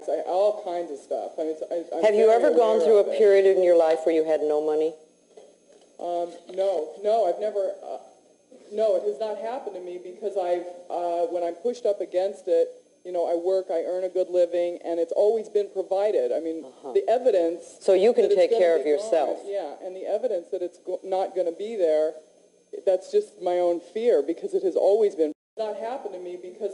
All kinds of stuff. I mean, Have you ever gone through a period in your life where you had no money? No, I've never. No, it has not happened to me because when I'm pushed up against it, I work, I earn a good living, and it's always been provided. I mean, the evidence. So you can take care of yourself. Yeah, and the evidence that it's not going to be there, that's just my own fear because it has always been. Not happened to me because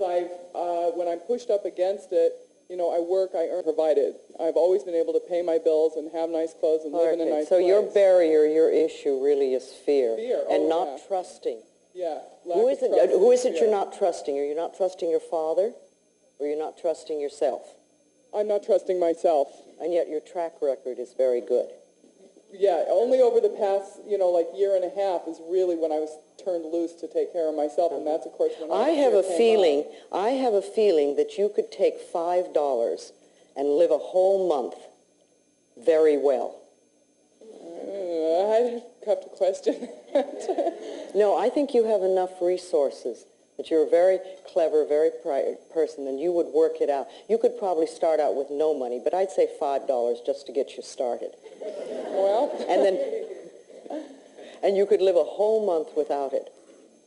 when I'm pushed up against it, I work, I earn, provided. I've always been able to pay my bills and have nice clothes and live in a nice place. So your barrier, your issue really is fear. And not trusting. Yeah. Who is it you're not trusting? Are you not trusting your father? Or you're not trusting yourself? I'm not trusting myself. And yet your track record is very good. Yeah, only over the past, year and a half is really when I was turned loose to take care of myself, and that's, of course, when I have a feeling that you could take $5 and live a whole month very well. I'd have to question that. No, I think you have enough resources, that you're a very clever, very bright person, and you would work it out. You could probably start out with no money, but I'd say $5 just to get you started. Well, and you could live a whole month without it.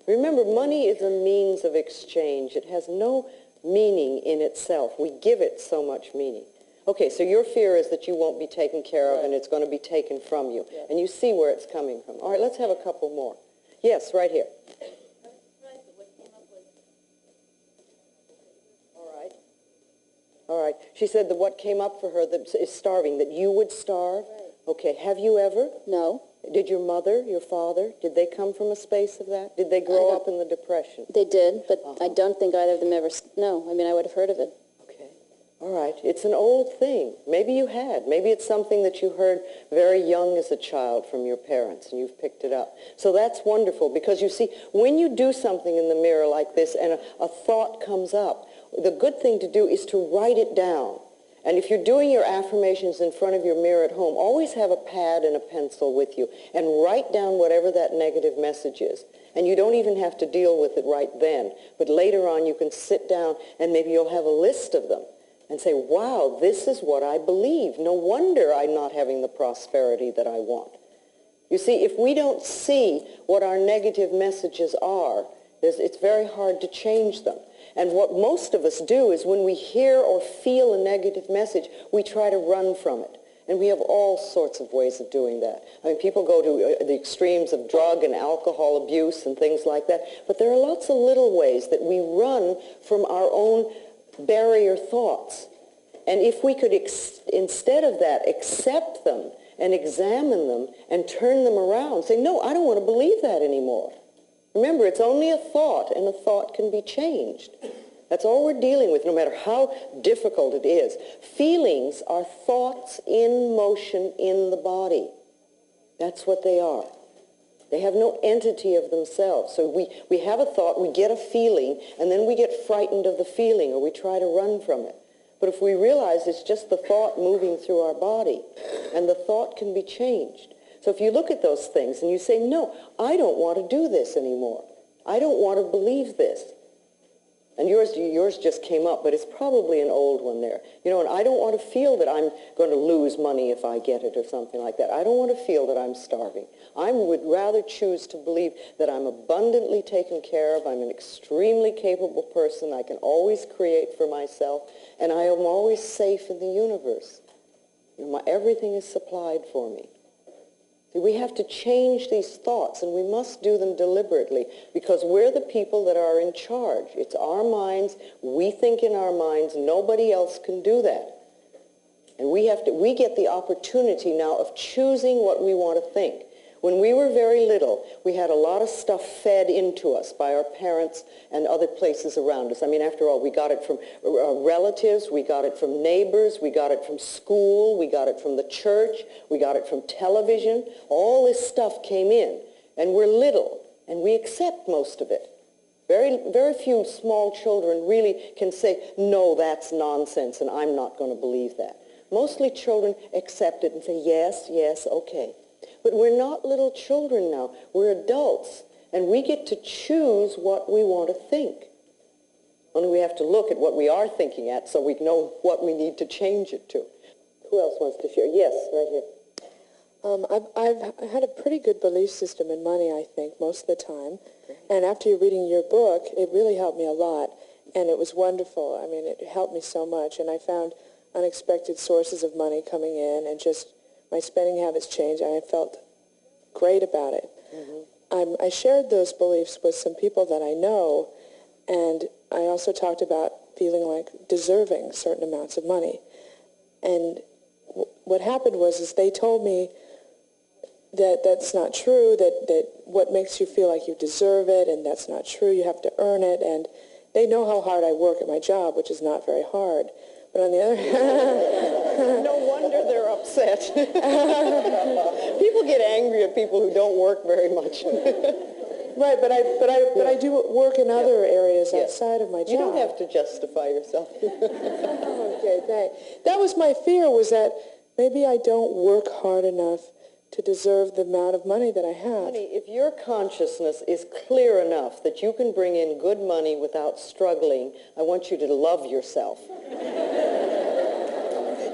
Remember, money is a means of exchange. It has no meaning in itself. We give it so much meaning. Okay, so your fear is that you won't be taken care of and it's going to be taken from you. Yeah. And you see where it's coming from. All right, let's have a couple more. Yes, right here. All right. She said that what came up for her that is starving, that you would starve. Right. Okay. Have you ever? No. Did your mother, your father, did they come from a space of that? Did they grow up in the Depression? They did, but I don't think either of them ever, no. I mean, I would have heard of it. Okay. All right. It's an old thing. Maybe you had. Maybe it's something that you heard very young as a child from your parents, and you've picked it up. So that's wonderful, because you see, when you do something in the mirror like this and a thought comes up, the good thing to do is to write it down. And if you're doing your affirmations in front of your mirror at home, always have a pad and a pencil with you and write down whatever that negative message is. And you don't even have to deal with it right then. But later on, you can sit down and maybe you'll have a list of them and say, wow, this is what I believe. No wonder I'm not having the prosperity that I want. You see, if we don't see what our negative messages are, it's very hard to change them. And what most of us do is when we hear or feel a negative message, we try to run from it. And we have all sorts of ways of doing that. I mean, people go to the extremes of drug and alcohol abuse and things like that. But there are lots of little ways that we run from our own barrier thoughts. And if we could, instead of that, accept them and examine them and turn them around, say, no, I don't want to believe that anymore. Remember, it's only a thought, and a thought can be changed. That's all we're dealing with, no matter how difficult it is. Feelings are thoughts in motion in the body. That's what they are. They have no entity of themselves. So we have a thought, we get a feeling, and then we get frightened of the feeling, or we try to run from it. But if we realize it's just the thought moving through our body, and the thought can be changed. So if you look at those things and you say, no, I don't want to do this anymore. I don't want to believe this. And yours just came up, but it's probably an old one there. And I don't want to feel that I'm going to lose money if I get it or something like that. I don't want to feel that I'm starving. I would rather choose to believe that I'm abundantly taken care of. I'm an extremely capable person. I can always create for myself, and I am always safe in the universe. Everything is supplied for me. We have to change these thoughts, and we must do them deliberately, because we're the people that are in charge. It's our minds. We think in our minds. Nobody else can do that. And we get the opportunity now of choosing what we want to think. When we were very little, we had a lot of stuff fed into us by our parents and other places around us. I mean, after all, we got it from relatives, we got it from neighbors, we got it from school, we got it from the church, we got it from television. All this stuff came in, and we're little, and we accept most of it. Very, very few small children really can say, no, that's nonsense, and I'm not going to believe that. Mostly children accept it and say, yes, yes, okay. But we're not little children now. We're adults, and we get to choose what we want to think. Only we have to look at what we are thinking at so we know what we need to change it to. Who else wants to share? Yes, right here. I've had a pretty good belief system in money, I think, most of the time. And after reading your book, it really helped me a lot. And it was wonderful. I mean, it helped me so much. And I found unexpected sources of money coming in, and just my spending habits changed. And I felt great about it. I shared those beliefs with some people that I know, and I also talked about feeling like deserving certain amounts of money. And what happened was they told me that that's not true, that what makes you feel like you deserve it, and that's not true, you have to earn it. And they know how hard I work at my job, which is not very hard. But on the other hand... No wonder they're upset. People get angry at people who don't work very much. Right, but I do work in other areas outside of my job. You don't have to justify yourself. Okay, thanks. That was my fear, was that maybe I don't work hard enough to deserve the amount of money that I have. Honey, if your consciousness is clear enough that you can bring in good money without struggling, I want you to love yourself.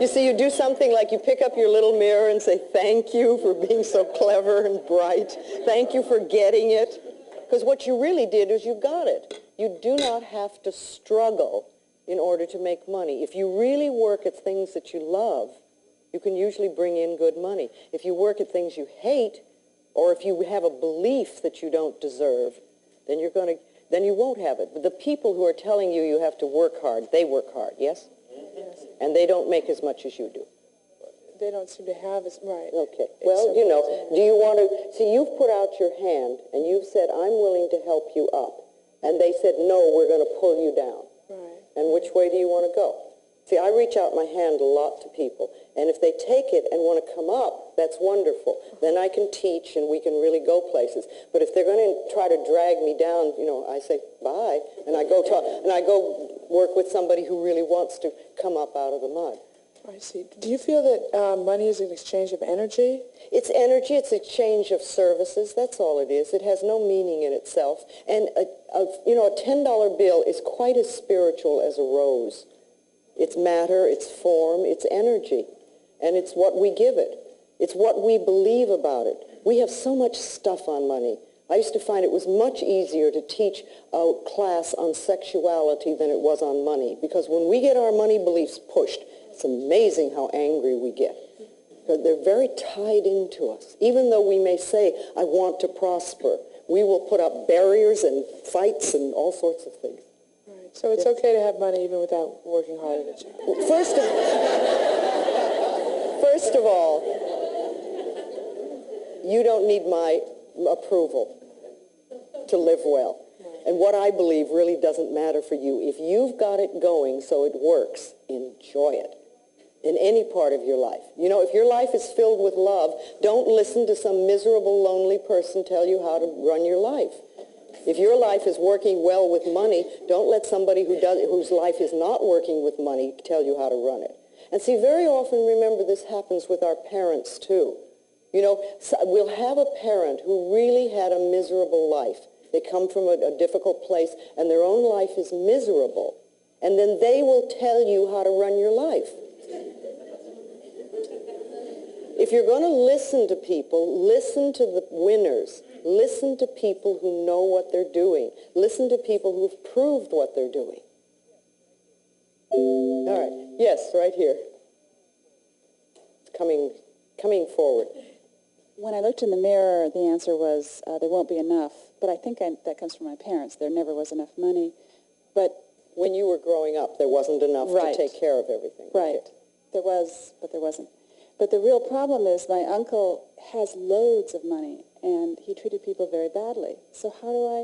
You see, you do something like you pick up your little mirror and say, thank you for being so clever and bright. Thank you for getting it. Because what you really did is you got it. You do not have to struggle in order to make money. If you really work at things that you love, you can usually bring in good money. If you work at things you hate, or if you have a belief that you don't deserve, then you won't have it. But the people who are telling you you have to work hard, they work hard, yes? Yes. And they don't make as much as you do. They don't seem to have as, right. Okay. Well, you know, do you want to, see, you've put out your hand, and you've said, I'm willing to help you up. And they said, no, we're going to pull you down. Right. And which way do you want to go? See, I reach out my hand a lot to people, and if they take it and want to come up, that's wonderful. Then I can teach, and we can really go places. But if they're going to try to drag me down, you know, I say bye, and I go talk, and I go work with somebody who really wants to come up out of the mud. I see. Do you feel that money is an exchange of energy? It's energy. It's exchange of services. That's all it is. It has no meaning in itself. And you know, a $10 bill is quite as spiritual as a rose. It's matter, it's form, it's energy, and it's what we give it. It's what we believe about it. We have so much stuff on money. I used to find it was much easier to teach a class on sexuality than it was on money, because when we get our money beliefs pushed, it's amazing how angry we get. Because they're very tied into us. Even though we may say, I want to prosper, we will put up barriers and fights and all sorts of things. So it's okay to have money even without working hard at a job. First of all, you don't need my approval to live well. And what I believe really doesn't matter for you. If you've got it going so it works, enjoy it in any part of your life. You know, if your life is filled with love, don't listen to some miserable, lonely person tell you how to run your life. If your life is working well with money, don't let somebody whose life is not working with money tell you how to run it. And see, very often, remember, this happens with our parents, too. You know, we'll have a parent who really had a miserable life. They come from a difficult place, and their own life is miserable. And then they will tell you how to run your life. If you're going to listen to people, listen to the winners. Listen to people who know what they're doing. Listen to people who've proved what they're doing. All right. Yes, right here. It's coming forward. When I looked in the mirror, the answer was there won't be enough. But I think that comes from my parents. There never was enough money. But when you were growing up, there wasn't enough to take care of everything. Right. Okay. There was, but there wasn't. But the real problem is my uncle has loads of money, and he treated people very badly. So how do I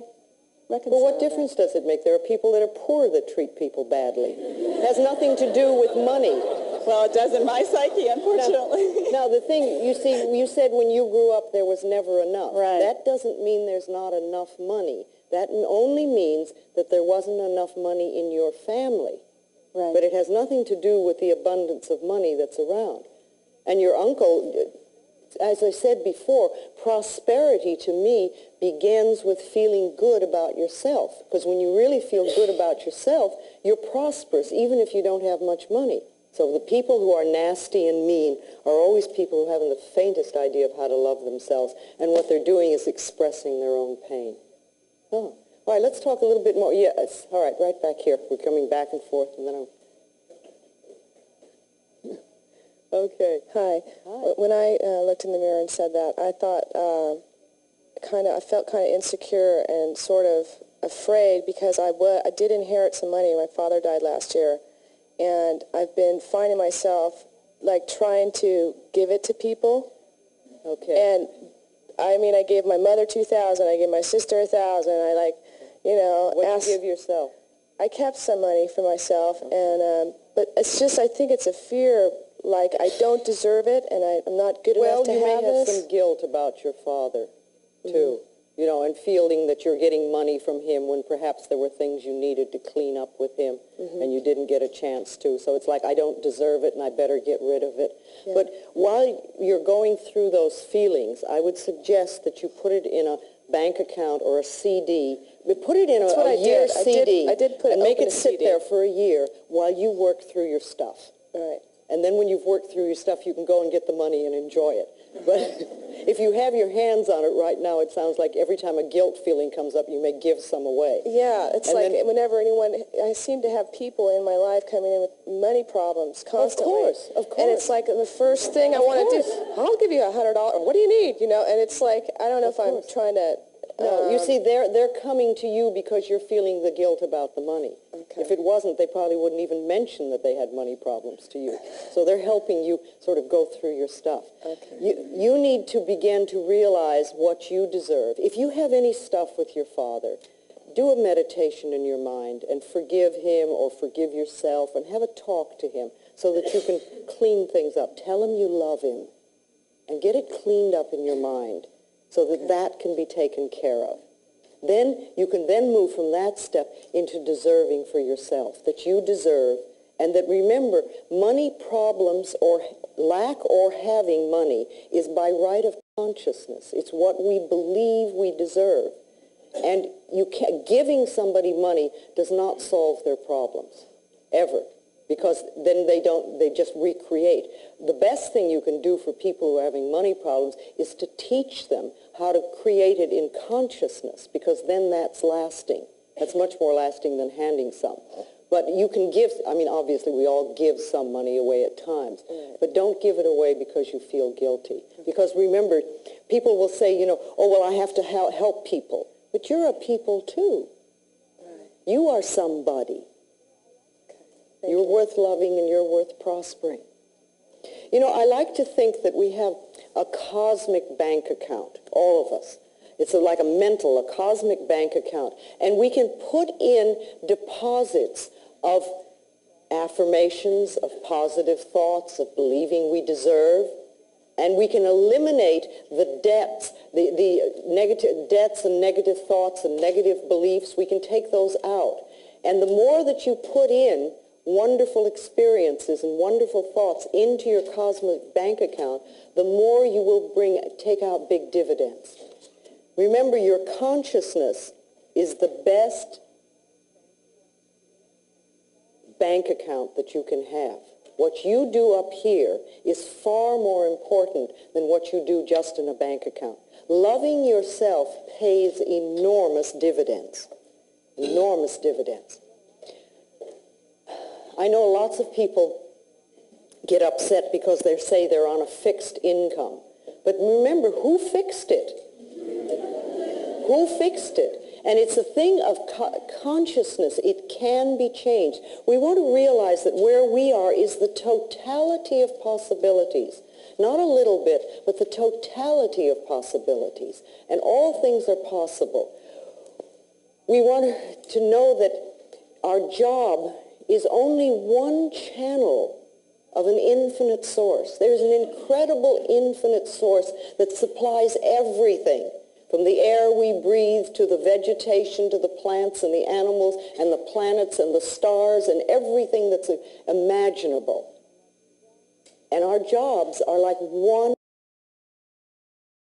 reconcile Well, what difference does it make? There are people that are poor that treat people badly. It has nothing to do with money. Well, it does in my psyche, unfortunately. Now, the thing, you see, you said when you grew up there was never enough. Right. That doesn't mean there's not enough money. That only means that there wasn't enough money in your family. Right. But it has nothing to do with the abundance of money that's around. And your uncle as I said before, prosperity to me begins with feeling good about yourself. Because when you really feel good about yourself, you're prosperous, even if you don't have much money. So the people who are nasty and mean are always people who haven't the faintest idea of how to love themselves, and what they're doing is expressing their own pain. Oh. All right, let's talk a little bit more. Yes, all right, right back here. We're coming back and forth, and then Okay. Hi. When I looked in the mirror and said that, I thought I felt kind of insecure and sort of afraid because I did inherit some money. My father died last year, and I've been finding myself like trying to give it to people. Okay. And I mean, I gave my mother $2,000. I gave my sister $1,000. I What asked. do you give yourself? I kept some money for myself, and but it's just I think it's a fear. Like, I don't deserve it, and I'm not good enough to have this. Well, you may have some guilt about your father, too, and feeling that you're getting money from him when perhaps there were things you needed to clean up with him, and you didn't get a chance to. So it's like, I don't deserve it, and I better get rid of it. Yeah. But while you're going through those feelings, I would suggest that you put it in a bank account or a CD. But put it in a year CD. I did put it and make it sit CD. there for a year while you work through your stuff. Right. And then when you've worked through your stuff, you can go and get the money and enjoy it. But if you have your hands on it right now, it sounds like every time a guilt feeling comes up, you may give some away. Yeah, it's and like whenever I seem to have people in my life coming in with money problems constantly. Of course. And it's like the first thing I want to do, I'll give you $100. What do you need? And it's like, I don't know if I'm trying to... No, you see, they're coming to you because you're feeling the guilt about the money. Okay. If it wasn't, they probably wouldn't even mention that they had money problems to you. So they're helping you sort of go through your stuff. Okay. You need to begin to realize what you deserve. If you have any stuff with your father, do a meditation in your mind and forgive him or forgive yourself and have a talk to him so that you can clean things up. Tell him you love him and get it cleaned up in your mind, so that that can be taken care of. Then you can then move from that step into deserving for yourself, that you deserve, and that remember, money problems or lack or having money is by right of consciousness. It's what we believe we deserve. And giving somebody money does not solve their problems, ever. Because then they just recreate. The best thing you can do for people who are having money problems is to teach them how to create it in consciousness, because then that's lasting. That's much more lasting than handing some. But you can give, obviously we all give some money away at times, but don't give it away because you feel guilty. Because remember, people will say, oh, well, I have to help people. But you're a people too. You are somebody. You're worth loving and you're worth prospering. I like to think that we have a cosmic bank account, all of us. It's like a cosmic bank account. And we can put in deposits of affirmations, of positive thoughts, of believing we deserve. And we can eliminate the debts, the negative debts and negative thoughts and negative beliefs. We can take those out. And the more that you put in wonderful experiences and wonderful thoughts into your cosmic bank account, the more you will take out big dividends. Remember, your consciousness is the best bank account that you can have. What you do up here is far more important than what you do just in a bank account. Loving yourself pays enormous dividends. Enormous dividends. I know lots of people get upset because they say they're on a fixed income. But remember, who fixed it? Who fixed it? And it's a thing of consciousness. It can be changed. We want to realize that where we are is the totality of possibilities. Not a little bit, but the totality of possibilities. And all things are possible. We want to know that our job is only one channel of an infinite source. There's an incredible infinite source that supplies everything, from the air we breathe to the vegetation to the plants and the animals and the planets and the stars and everything that's imaginable. And our jobs are like one